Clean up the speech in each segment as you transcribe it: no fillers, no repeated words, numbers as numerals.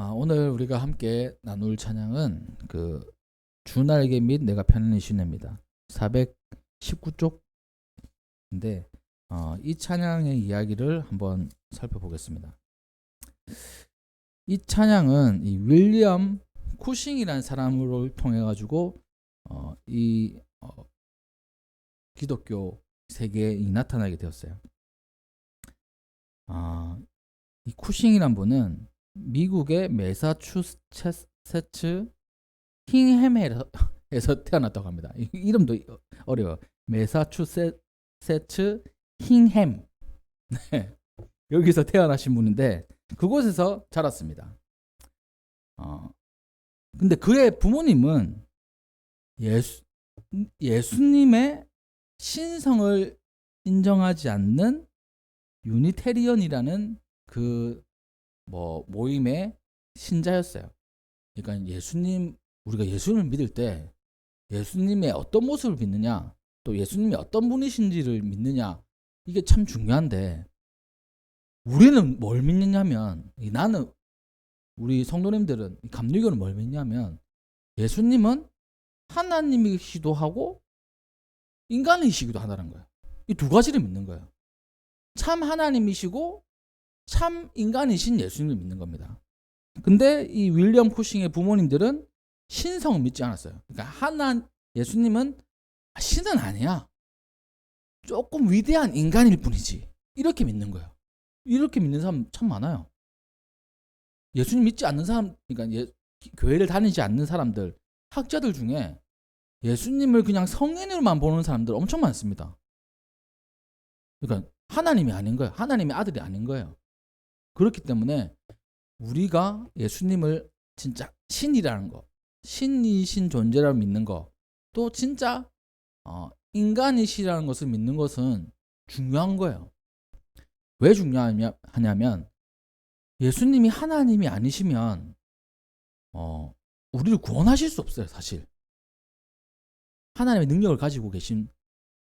오늘 우리가 함께 나눌 찬양은 주 날개 및 내가 편안히 쉬냅니다. 419쪽인데 이 찬양의 이야기를 한번 살펴보겠습니다. 이 찬양은 이 윌리엄 쿠싱이라는 사람을 통해 가지고 이 기독교 세계에 나타나게 되었어요. 이 쿠싱이란 분은 미국의 매사추세츠 힝햄에서 태어났다고 합니다. 이름도 어려워. 매사추세츠 힝햄. 네. 여기서 태어나신 분인데 그곳에서 자랐습니다. 근데 그의 부모님은 예수님의 신성을 인정하지 않는 유니테리언이라는 모임의 신자였어요. 그러니까 우리가 예수님을 믿을 때 예수님의 어떤 모습을 믿느냐, 또 예수님이 어떤 분이신지를 믿느냐, 이게 참 중요한데 우리는 뭘 믿느냐면, 우리 성도님들은 감리교는 뭘 믿냐면 예수님은 하나님이시기도 하고 인간이시기도 하다는 거예요. 이 두 가지를 믿는 거예요. 참 하나님이시고 참 인간이신 예수님을 믿는 겁니다. 근데 이 윌리엄 쿠싱의 부모님들은 신성을 믿지 않았어요. 그러니까 예수님은 신은 아니야. 조금 위대한 인간일 뿐이지. 이렇게 믿는 거예요. 이렇게 믿는 사람 참 많아요. 예수님 믿지 않는 사람, 그러니까 교회를 다니지 않는 사람들, 학자들 중에 예수님을 그냥 성인으로만 보는 사람들 엄청 많습니다. 그러니까 하나님이 아닌 거예요. 하나님의 아들이 아닌 거예요. 그렇기 때문에 우리가 예수님을 진짜 신이라는 거, 신이신 존재라고 믿는 거, 또 진짜 인간이시라는 것을 믿는 것은 중요한 거예요. 왜 중요하냐면 예수님이 하나님이 아니시면 우리를 구원하실 수 없어요. 사실 하나님의 능력을 가지고 계신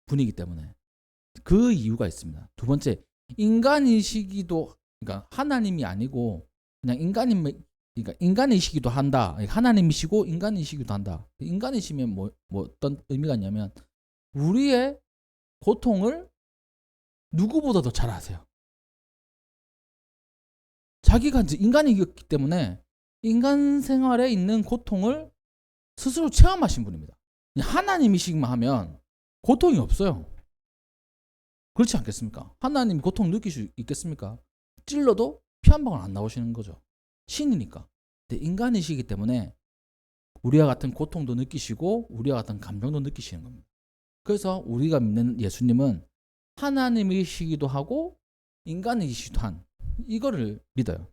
분이기 때문에. 그 이유가 있습니다. 두 번째, 인간이시기도, 그러니까 하나님이 아니고 그냥 그러니까 인간이시기도 한다. 하나님이시고 인간이시기도 한다. 인간이시면 뭐 어떤 의미가 있냐면 우리의 고통을 누구보다도 잘 아세요. 자기가 이제 인간이기 때문에 인간 생활에 있는 고통을 스스로 체험하신 분입니다. 하나님이시기만 하면 고통이 없어요. 그렇지 않겠습니까? 하나님이 고통 느낄 수 있겠습니까? 찔러도 피 한 방울 안 나오시는 거죠. 신이니까. 근데 인간이시기 때문에 우리와 같은 고통도 느끼시고 우리와 같은 감정도 느끼시는 겁니다. 그래서 우리가 믿는 예수님은 하나님이시기도 하고 인간이시기도 한, 이거를 믿어요.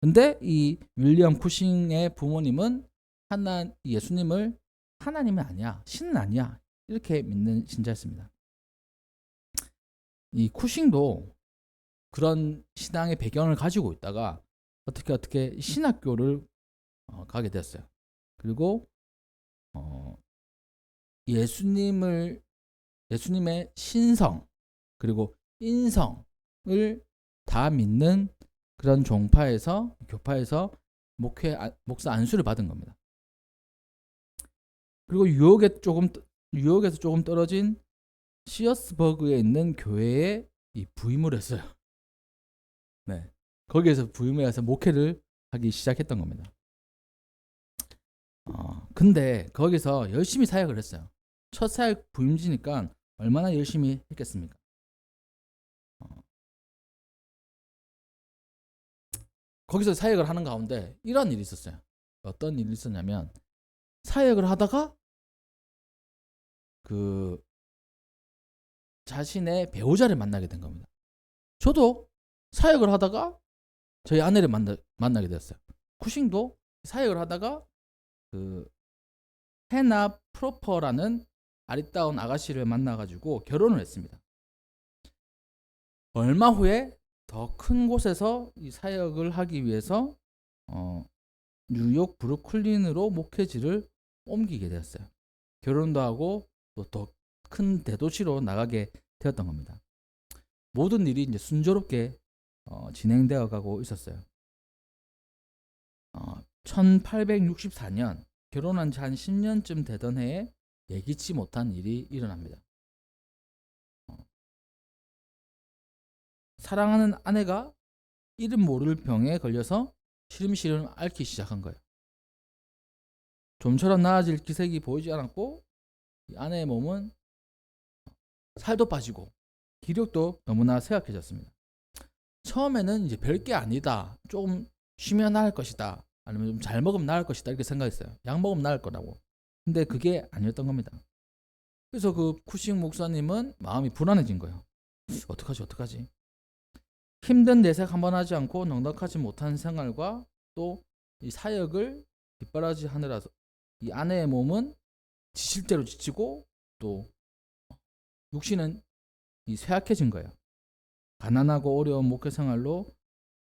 근데 이 윌리엄 쿠싱의 부모님은 예수님을 하나님은 아니야, 신은 아니야, 이렇게 믿는 신자였습니다. 이 쿠싱도 그런 신앙의 배경을 가지고 있다가 어떻게 신학교를 가게 됐어요. 그리고 예수님의 신성 그리고 인성을 다 믿는 그런 교파에서 목사 안수를 받은 겁니다. 그리고 뉴욕에서 조금 떨어진 시어스버그에 있는 교회에 부임을 했어요. 네, 거기에서 부임해서 목회를 하기 시작했던 겁니다. 근데 거기서 열심히 사역을 했어요. 첫 사역 부임지니까 얼마나 열심히 했겠습니까? 거기서 사역을 하는 가운데 이런 일이 있었어요. 어떤 일이 있었냐면 사역을 하다가 자신의 배우자를 만나게 된 겁니다. 저도 사역을 하다가 저희 아내를 만나게 됐어요. 쿠싱도 사역을 하다가 헤나 프로퍼라는 아리따운 아가씨를 만나가지고 결혼을 했습니다. 얼마 후에 더 큰 곳에서 이 사역을 하기 위해서 뉴욕 브루클린으로 목회지를 옮기게 되었어요. 결혼도 하고 또 더 큰 대도시로 나가게 되었던 겁니다. 모든 일이 이제 순조롭게 진행되어 가고 있었어요. 1864년 결혼한 지 한 10년쯤 되던 해에 예기치 못한 일이 일어납니다. 사랑하는 아내가 이름 모를 병에 걸려서 시름시름 앓기 시작한 거예요. 좀처럼 나아질 기색이 보이지 않았고 이 아내의 몸은 살도 빠지고 기력도 너무나 쇠약해졌습니다. 처음에는 이제 별게 아니다, 조금 쉬면 나을 것이다, 아니면 좀 잘 먹으면 나을 것이다 이렇게 생각했어요. 약 먹으면 나을 거라고. 근데 그게 아니었던 겁니다. 그래서 그 쿠싱 목사님은 마음이 불안해진 거예요. 어떡하지? 힘든 내색 한번 하지 않고 넉넉하지 못한 생활과 또 이 사역을 뒷바라지 하느라 이 아내의 몸은 지칠 대로 지치고 또 육신은 이 쇠약해진 거예요. 가난하고 어려운 목회 생활로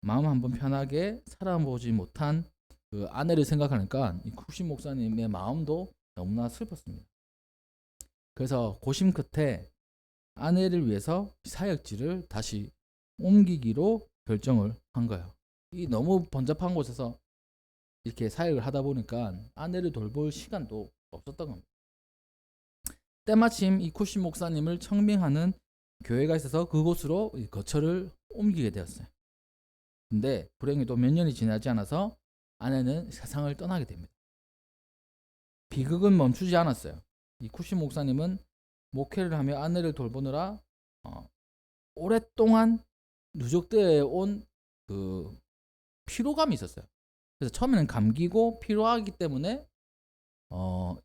마음 한번 편하게 살아보지 못한 그 아내를 생각하니까 이 쿠신 목사님의 마음도 너무나 슬펐습니다. 그래서 고심 끝에 아내를 위해서 사역지를 다시 옮기기로 결정을 한 거예요. 이 너무 번잡한 곳에서 이렇게 사역을 하다 보니까 아내를 돌볼 시간도 없었던 겁니다. 때마침 이 쿠신 목사님을 청빙하는 교회가 있어서 그곳으로 거처를 옮기게 되었어요. 근데 불행히도 몇 년이 지나지 않아서 아내는 세상을 떠나게 됩니다. 비극은 멈추지 않았어요. 이 쿠신 목사님은 목회를 하며 아내를 돌보느라 오랫동안 누적되어 온 그 피로감이 있었어요. 그래서 처음에는 감기고 피로하기 때문에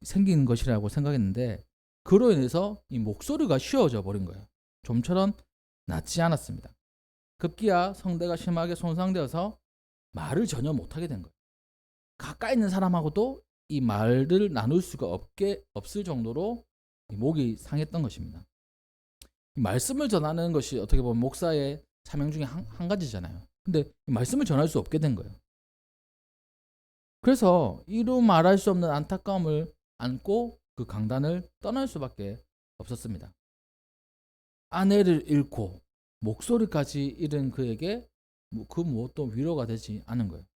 생긴 것이라고 생각했는데 그로 인해서 이 목소리가 쉬어져 버린 거예요. 좀처럼 낫지 않았습니다. 급기야 성대가 심하게 손상되어서 말을 전혀 못하게 된 거예요. 가까이 있는 사람하고도 이 말을 나눌 수가 없을 정도로 목이 상했던 것입니다. 말씀을 전하는 것이 어떻게 보면 목사의 사명 중에 한 가지잖아요. 근데 말씀을 전할 수 없게 된 거예요. 그래서 이루 말할 수 없는 안타까움을 안고 그 강단을 떠날 수밖에 없었습니다. 아내를 잃고 목소리까지 잃은 그에게 그 무엇도 위로가 되지 않은 거예요.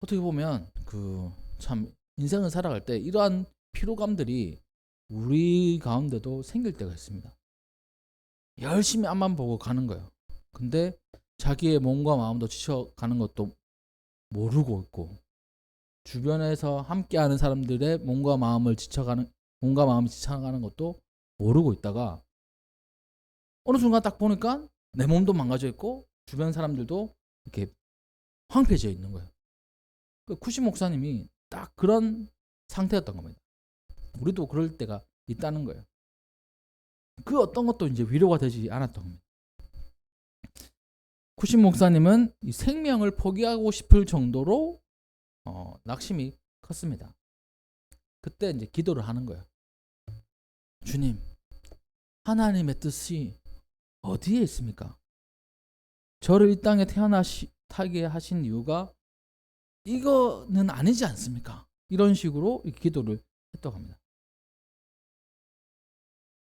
어떻게 보면 그 참 인생을 살아갈 때 이러한 피로감들이 우리 가운데도 생길 때가 있습니다. 열심히 앞만 보고 가는 거예요. 근데 자기의 몸과 마음도 지쳐가는 것도 모르고 있고 주변에서 함께하는 사람들의 몸과 마음이 지쳐가는 것도 모르고 있다가 어느 순간 딱 보니까 내 몸도 망가져 있고 주변 사람들도 이렇게 황폐해져 있는 거예요. 그 쿠신 목사님이 딱 그런 상태였던 겁니다. 우리도 그럴 때가 있다는 거예요. 그 어떤 것도 이제 위로가 되지 않았던 겁니다. 쿠신 목사님은 이 생명을 포기하고 싶을 정도로 낙심이 컸습니다. 그때 이제 기도를 하는 거예요. 주님, 하나님의 뜻이 어디에 있습니까? 저를 이 땅에 태어나게 하신 이유가 이거는 아니지 않습니까? 이런 식으로 기도를 했다고 합니다.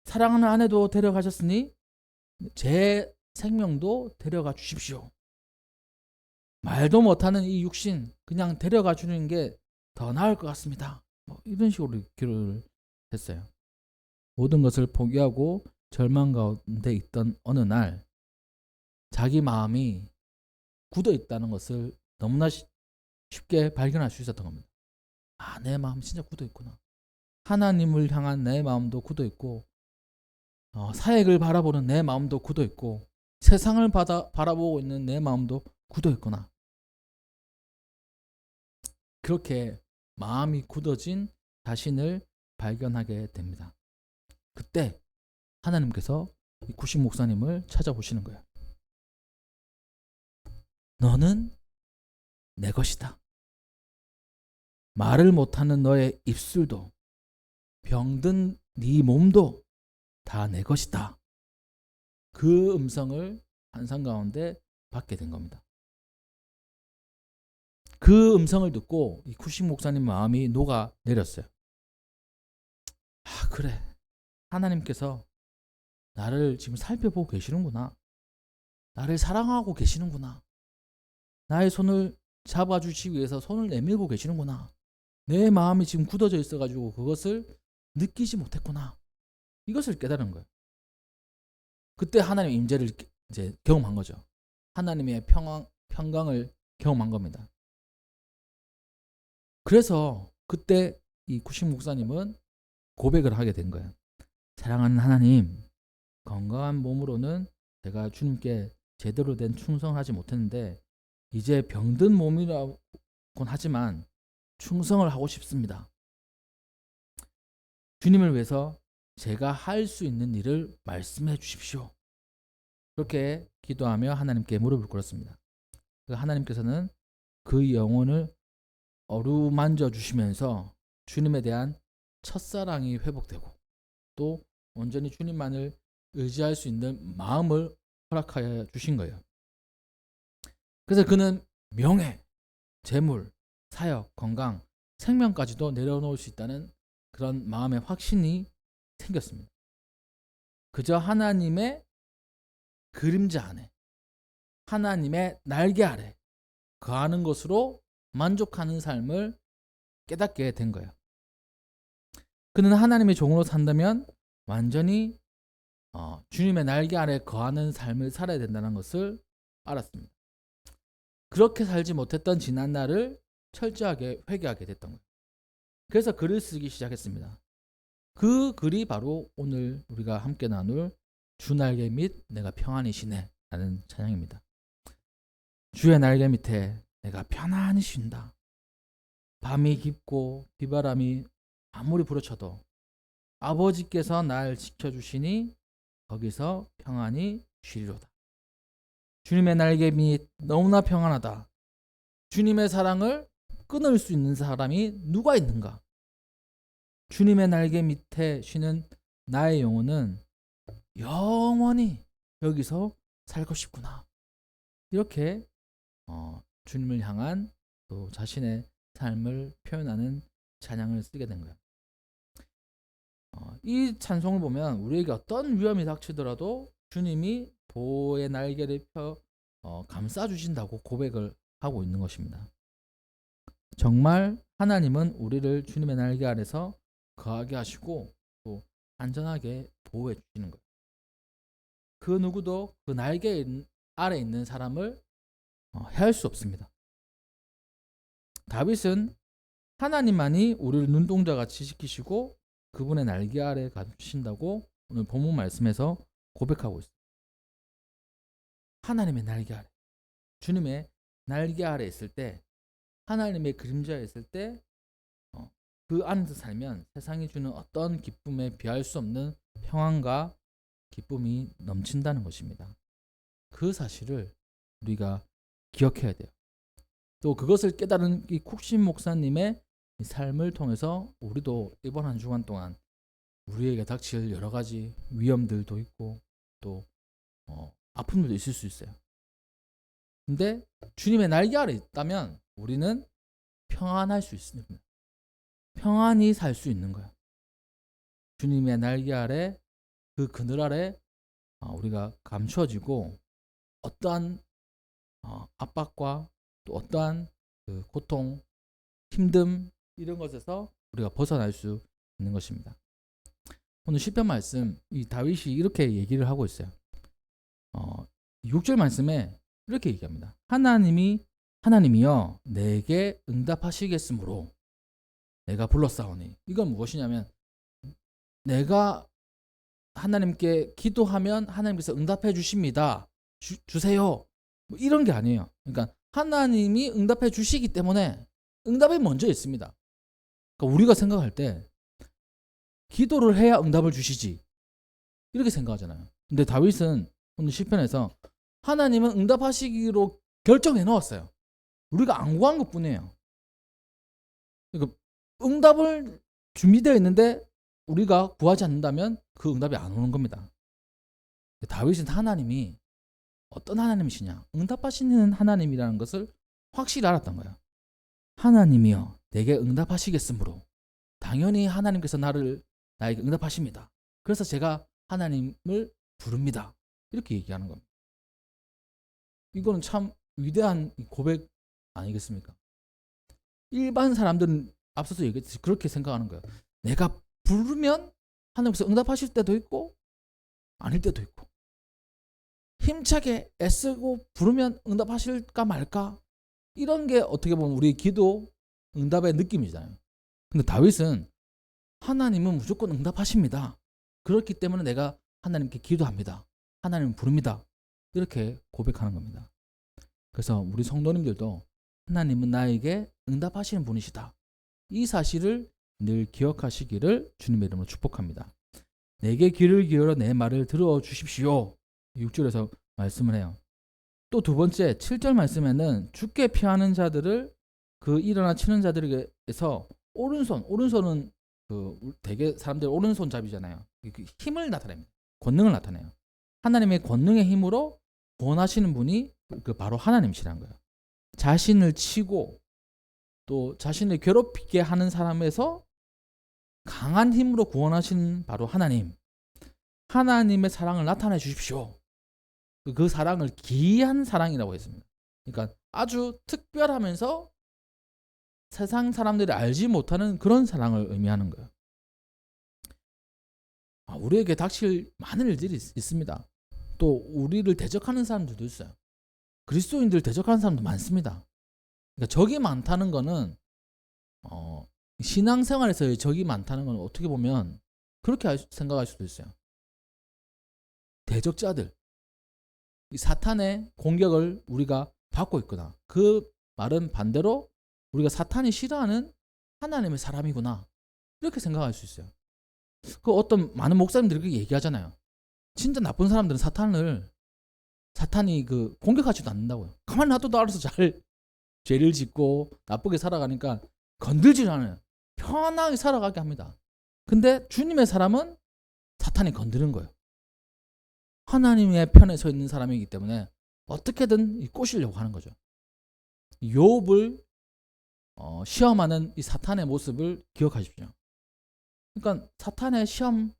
사랑하는 아내도 데려가셨으니 제 생명도 데려가 주십시오. 말도 못하는 이 육신 그냥 데려가 주는 게 더 나을 것 같습니다. 이런 식으로 기도를 했어요. 모든 것을 포기하고 절망 가운데 있던 어느 날 자기 마음이 굳어 있다는 것을 너무나 쉽게 발견할 수 있었던 겁니다. 내 마음 진짜 굳어 있구나. 하나님을 향한 내 마음도 굳어 있고 사역을 바라보는 내 마음도 굳어 있고 세상을 바라보고 있는 내 마음도 굳어 있구나. 그렇게 마음이 굳어진 자신을 발견하게 됩니다. 그때 하나님께서 이 쿠신 목사님을 찾아보시는 거예요. 너는 내 것이다. 말을 못하는 너의 입술도 병든 네 몸도 다 내 것이다. 그 음성을 환상 가운데 받게 된 겁니다. 그 음성을 듣고 이 쿠신 목사님 마음이 녹아내렸어요. 그래. 하나님께서 나를 지금 살펴보고 계시는구나. 나를 사랑하고 계시는구나. 나의 손을 잡아주시기 위해서 손을 내밀고 계시는구나. 내 마음이 지금 굳어져 있어가지고 그것을 느끼지 못했구나. 이것을 깨달은 거예요. 그때 하나님의 임재를 이제 경험한 거죠. 하나님의 평강을 경험한 겁니다. 그래서 그때 이 쿠식 목사님은 고백을 하게 된 거예요. 사랑하는 하나님, 건강한 몸으로는 제가 주님께 제대로 된 충성을 하지 못했는데 이제 병든 몸이라곤 하지만 충성을 하고 싶습니다. 주님을 위해서 제가 할 수 있는 일을 말씀해 주십시오. 그렇게 기도하며 하나님께 무릎을 꿇었습니다. 하나님께서는 그 영혼을 어루만져 주시면서 주님에 대한 첫사랑이 회복되고 또 온전히 주님만을 의지할 수 있는 마음을 허락하여 주신 거예요. 그래서 그는 명예, 재물, 사역, 건강, 생명까지도 내려놓을 수 있다는 그런 마음의 확신이 생겼습니다. 그저 하나님의 그림자 안에, 하나님의 날개 아래 거하는 것으로 만족하는 삶을 깨닫게 된 거예요. 그는 하나님의 종으로 산다면 완전히 주님의 날개 아래 거하는 삶을 살아야 된다는 것을 알았습니다. 그렇게 살지 못했던 지난 날을 철저하게 회개하게 됐던 거예요. 그래서 글을 쓰기 시작했습니다. 그 글이 바로 오늘 우리가 함께 나눌 주 날개 및 내가 평안이시네 라는 찬양입니다. 주의 날개 밑에 내가 편안히 쉰다. 밤이 깊고 비바람이 아무리 불어쳐도 아버지께서 날 지켜주시니 거기서 평안히 쉬리로다. 주님의 날개 밑 너무나 평안하다. 주님의 사랑을 끊을 수 있는 사람이 누가 있는가? 주님의 날개 밑에 쉬는 나의 영혼은 영원히 여기서 살고 싶구나. 이렇게 주님을 향한 또 자신의 삶을 표현하는 찬양을 쓰게 된 거예요. 이 찬송을 보면 우리에게 어떤 위험이 닥치더라도 주님이 보호의 날개를 펴 감싸주신다고 고백을 하고 있는 것입니다. 정말 하나님은 우리를 주님의 날개 아래서 거하게 하시고 또 안전하게 보호해 주시는 거예요. 그 누구도 그 날개 아래 있는 사람을 해할 수 없습니다. 다윗은 하나님만이 우리를 눈동자같이 지키시고 그분의 날개 아래 가두신다고 오늘 본문 말씀에서 고백하고 있습니다. 하나님의 날개 아래, 주님의 날개 아래 있을 때, 하나님의 그림자에 있을 때 그 안에서 살면 세상이 주는 어떤 기쁨에 비할 수 없는 평안과 기쁨이 넘친다는 것입니다. 그 사실을 우리가 기억해야 돼요. 또 그것을 깨달은 이 쿡신 목사님의 삶을 통해서 우리도 이번 한 주간 동안 우리에게 닥칠 여러 가지 위험들도 있고 또 아픔들도 있을 수 있어요. 근데 주님의 날개 아래 있다면 우리는 평안할 수 있습니다. 평안히 살 수 있는 거예요. 주님의 날개 아래, 그 그늘 아래 우리가 감춰지고 어떠한 압박과 또 어떠한 그 고통, 힘듦 이런 것에서 우리가 벗어날 수 있는 것입니다. 오늘 시편 말씀 이 다윗이 이렇게 얘기를 하고 있어요. 6절 말씀에 이렇게 얘기합니다. 하나님이여 내게 응답하시겠으므로 내가 불렀사오니. 이건 무엇이냐면 내가 하나님께 기도하면 하나님께서 응답해 주십니다. 주세요. 뭐 이런 게 아니에요. 그러니까 하나님이 응답해 주시기 때문에 응답이 먼저 있습니다. 그러니까 우리가 생각할 때 기도를 해야 응답을 주시지 이렇게 생각하잖아요. 근데 다윗은 오늘 시편에서 하나님은 응답하시기로 결정해 놓았어요. 우리가 안 구한 것뿐이에요. 그러니까 응답을 준비되어 있는데 우리가 구하지 않는다면 그 응답이 안 오는 겁니다. 다윗은 하나님이 어떤 하나님이시냐, 응답하시는 하나님이라는 것을 확실히 알았던 거예요. 하나님이여 내게 응답하시겠으므로 당연히 하나님께서 나에게 응답하십니다. 그래서 제가 하나님을 부릅니다. 이렇게 얘기하는 겁니다. 이거는 참 위대한 고백 아니겠습니까? 일반 사람들은 앞서서 얘기했듯이 그렇게 생각하는 거예요. 내가 부르면 하나님께서 응답하실 때도 있고 아닐 때도 있고, 힘차게 애쓰고 부르면 응답하실까 말까, 이런 게 어떻게 보면 우리 기도 응답의 느낌이잖아요. 근데 다윗은 하나님은 무조건 응답하십니다. 그렇기 때문에 내가 하나님께 기도합니다. 하나님은 부릅니다. 이렇게 고백하는 겁니다. 그래서 우리 성도님들도 하나님은 나에게 응답하시는 분이시다, 이 사실을 늘 기억하시기를 주님의 이름으로 축복합니다. 내게 귀를 기울여 내 말을 들어주십시오, 6절에서 말씀을 해요. 또 두 번째 7절 말씀에는 죽게 피하는 자들을 그 일어나 치는 자들에게서 오른손은 그 대개 사람들 오른손잡이잖아요. 그 힘을 나타냅니다. 권능을 나타내요. 하나님의 권능의 힘으로 구원하시는 분이 그 바로 하나님이시라는 거예요. 자신을 치고 또 자신을 괴롭히게 하는 사람에서 강한 힘으로 구원하시는 바로 하나님. 하나님의 사랑을 나타내 주십시오. 그 사랑을 기이한 사랑이라고 했습니다. 그러니까 아주 특별하면서 세상 사람들이 알지 못하는 그런 사랑을 의미하는 거예요. 우리에게 닥칠 많은 일들이 있습니다. 또 우리를 대적하는 사람들도 있어요. 그리스도인들 대적하는 사람도 많습니다. 그러니까 적이 많다는 거는 신앙생활에서의 적이 많다는 건 어떻게 보면 그렇게 생각할 수도 있어요. 대적자들, 이 사탄의 공격을 우리가 받고 있구나. 그 말은 반대로 우리가 사탄이 싫어하는 하나님의 사람이구나, 이렇게 생각할 수 있어요. 그 어떤 많은 목사님들이 그렇게 얘기하잖아요. 진짜 나쁜 사람들은 사탄이 그 공격하지도 않는다고요. 가만히 놔둬도 알아서 잘 죄를 짓고 나쁘게 살아가니까 건들지 않아요. 편하게 살아가게 합니다. 근데 주님의 사람은 사탄이 건드는 거예요. 하나님의 편에 서 있는 사람이기 때문에 어떻게든 꼬시려고 하는 거죠. 욥을 시험하는 이 사탄의 모습을 기억하십시오. 그러니까 사탄의 시험,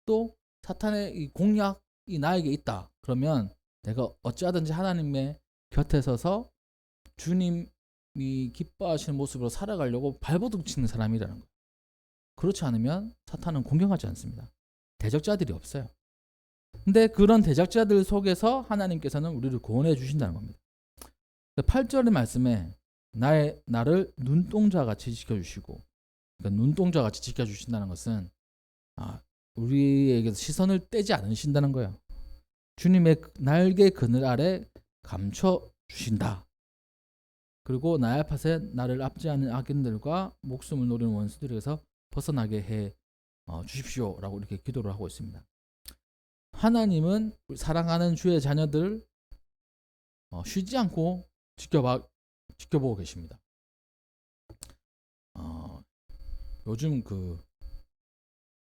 또 사탄의 이 공략이 나에게 있다. 그러면 내가 어찌하든지 하나님의 곁에 서서 주님이 기뻐하시는 모습으로 살아가려고 발버둥 치는 사람이라는 거예요. 그렇지 않으면 사탄은 공격하지 않습니다. 대적자들이 없어요. 근데 그런 대적자들 속에서 하나님께서는 우리를 구원해 주신다는 겁니다. 8절의 말씀에 나를 눈동자같이 지켜주시고, 그러니까 눈동자같이 지켜주신다는 것은 우리에게서 시선을 떼지 않으신다는 거예요. 주님의 날개 그늘 아래 감춰주신다. 그리고 나의 앞에 나를 압제하는 악인들과 목숨을 노리는 원수들에게서 벗어나게 해 주십시오 라고 이렇게 기도를 하고 있습니다. 하나님은 사랑하는 주의 자녀들을 쉬지 않고 지켜보고 계십니다. 요즘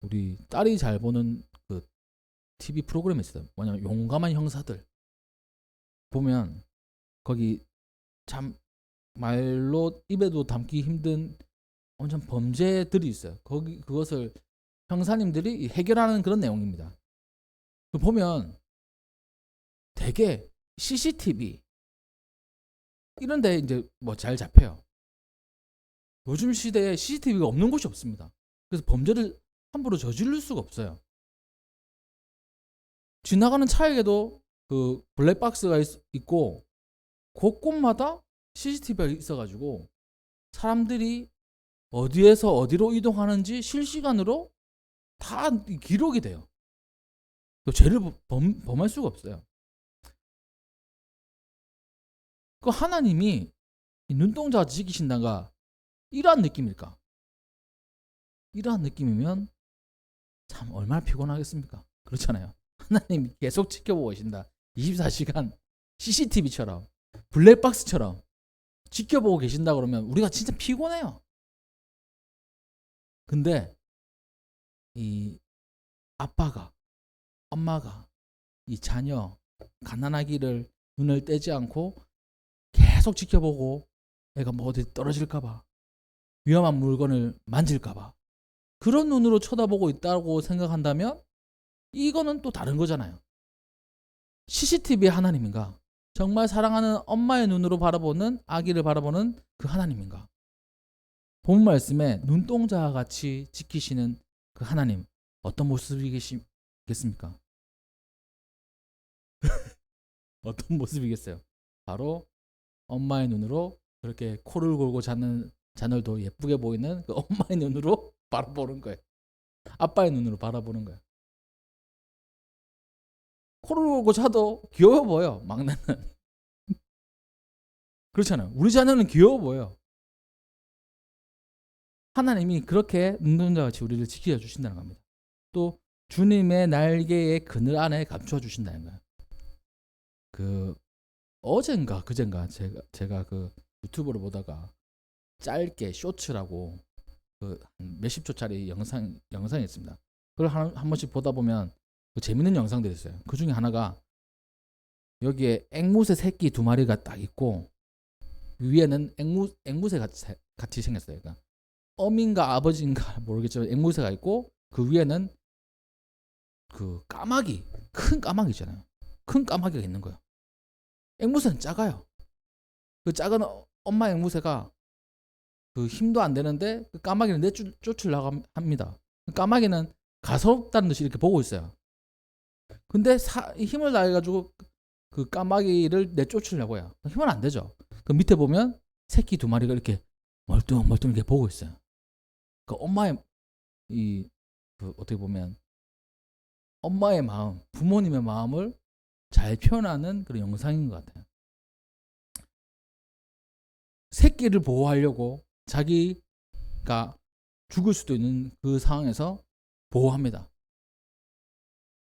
우리 딸이 잘 보는 그 TV 프로그램이 있어요. 뭐냐면 용감한 형사들. 보면 거기 참 말로 입에도 담기 힘든 엄청 범죄들이 있어요. 그것을 형사님들이 해결하는 그런 내용입니다. 보면 되게 CCTV 이런데 이제 뭐 잘 잡혀요. 요즘 시대에 CCTV가 없는 곳이 없습니다. 그래서 범죄를 함부로 저지를 수가 없어요. 지나가는 차에도 그 블랙박스가 있고 곳곳마다 CCTV가 있어가지고 사람들이 어디에서 어디로 이동하는지 실시간으로 다 기록이 돼요. 죄를 범할 수가 없어요. 그 하나님이 눈동자가 지키신다가 이러한 느낌일까? 이러한 느낌이면 참 얼마나 피곤하겠습니까? 그렇잖아요. 하나님이 계속 지켜보고 계신다. 24시간 CCTV처럼 블랙박스처럼 지켜보고 계신다 그러면 우리가 진짜 피곤해요. 근데 이 아빠가, 엄마가 이 자녀 가난하기를 눈을 떼지 않고 계속 지켜보고 애가 뭐 어디 떨어질까봐, 위험한 물건을 만질까봐 그런 눈으로 쳐다보고 있다고 생각한다면 이거는 또 다른 거잖아요. CCTV의 하나님인가? 정말 사랑하는 엄마의 눈으로 바라보는 아기를 바라보는 그 하나님인가? 본 말씀에 눈동자와 같이 지키시는 그 하나님 어떤 모습이겠습니까? 어떤 모습이겠어요? 바로 엄마의 눈으로 그렇게 코를 골고 자는 자녀도 예쁘게 보이는 그 엄마의 눈으로 바라보는 거예요. 아빠의 눈으로 바라보는 거예요. 코를 골고 자도 귀여워 보여, 막내는. 그렇잖아요. 우리 자녀는 귀여워 보여. 하나님이 그렇게 눈동자같이 우리를 지켜 주신다는 겁니다. 또 주님의 날개의 그늘 안에 감춰 주신다는 거예요. 그 어젠가 그젠가 제가 그 유튜브를 보다가 짧게 쇼츠라고 그 몇십 초짜리 영상이 있습니다. 그걸 한 번씩 보다 보면 그 재밌는 영상들이 있어요. 그 중에 하나가 여기에 앵무새 새끼 2마리가 딱 있고 위에는 앵무새 같이 생겼어요. 그러니까 어민가 아버지인가 모르겠지만 앵무새가 있고 그 위에는 그 까마귀, 큰 까마귀 있잖아요. 큰 까마귀가 있는 거예요. 앵무새는 작아요. 그 작은 엄마 앵무새가 그 힘도 안 되는데 그 까마귀를 내쫓으려고 합니다. 그 까마귀는 가섭다는 듯이 이렇게 보고 있어요. 근데 힘을 다해가지고 그 까마귀를 내쫓으려고 해요. 힘은 안 되죠. 그 밑에 보면 새끼 2마리가 이렇게 멀뚱멀뚱 이렇게 보고 있어요. 그 엄마의 그 어떻게 보면 엄마의 마음, 부모님의 마음을 잘 표현하는 그런 영상인 것 같아요. 새끼를 보호하려고 자기가 죽을 수도 있는 그 상황에서 보호합니다.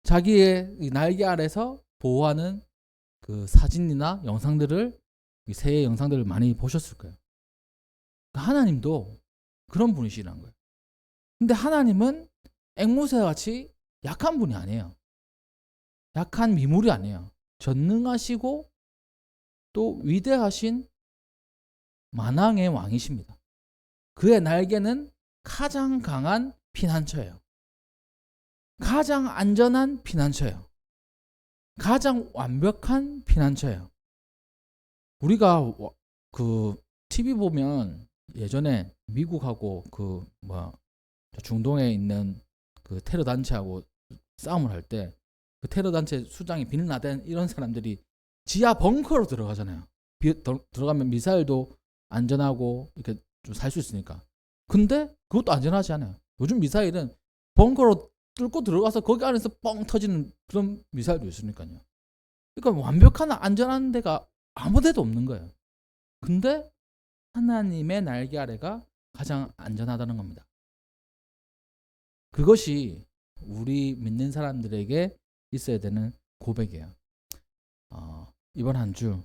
자기의 날개 아래서 보호하는 그 사진이나 영상들을 새의 영상들을 많이 보셨을 거예요. 하나님도 그런 분이시라는 거예요. 근데 하나님은 앵무새와 같이 약한 분이 아니에요. 약한 미물이 아니에요. 전능하시고 또 위대하신 만왕의 왕이십니다. 그의 날개는 가장 강한 피난처예요. 가장 안전한 피난처예요. 가장 완벽한 피난처예요. 우리가 그 TV 보면 예전에 미국하고 그 중동에 있는 그 테러 단체하고 싸움을 할 때 그 테러 단체 수장이 빈라덴 이런 사람들이 지하 벙커로 들어가잖아요. 들어가면 미사일도 안전하고 이렇게 좀 살 수 있으니까. 근데 그것도 안전하지 않아요. 요즘 미사일은 벙커로 뚫고 들어가서 거기 안에서 뻥 터지는 그런 미사일도 있으니까요. 그러니까 완벽한 안전한 데가 아무 데도 없는 거예요. 근데 하나님의 날개 아래가 가장 안전하다는 겁니다. 그것이 우리 믿는 사람들에게 있어야 되는 고백이에요. 이번 한 주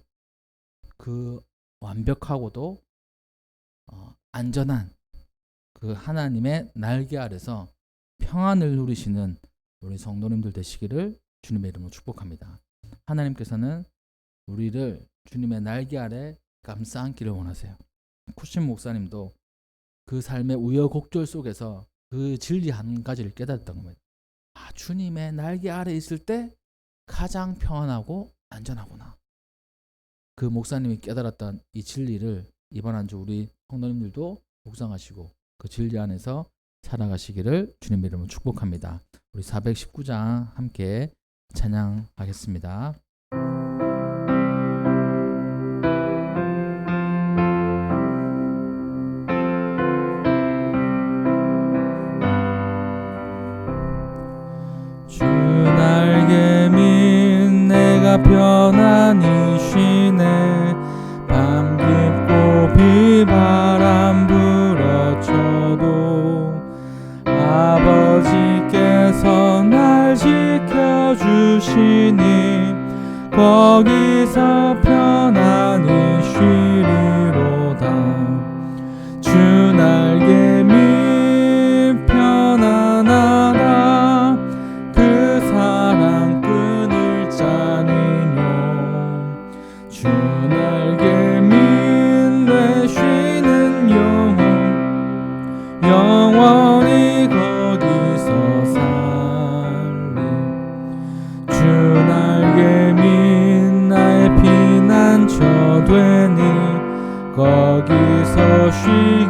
그 완벽하고도 안전한 그 하나님의 날개 아래서 평안을 누리시는 우리 성도님들 되시기를 주님의 이름으로 축복합니다. 하나님께서는 우리를 주님의 날개 아래 감싸 안기를 원하세요. 쿠신 목사님도 그 삶의 우여곡절 속에서 그 진리 한 가지를 깨달았던 겁니다. 주님의 날개 아래 있을 때 가장 평안하고 안전하구나. 그 목사님이 깨달았던 이 진리를 이번 한 주 우리 성도님들도 묵상하시고 그 진리 안에서 살아가시기를 주님의 이름으로 축복합니다. 우리 419장 함께 찬양하겠습니다. 주 날개 민 내가 편안히 쉬네. 밤 깊고 비바람 불어쳐도 아버지께서 날 지켜주시니 거기서 편안히 쉬리로다. 주 날개 밑 편안하다. 그 사랑 끈을 짜니뇨. 주 날개 밑내 쉬는 영원히 거기서 살리. 주 날개 밑 나의 피 주여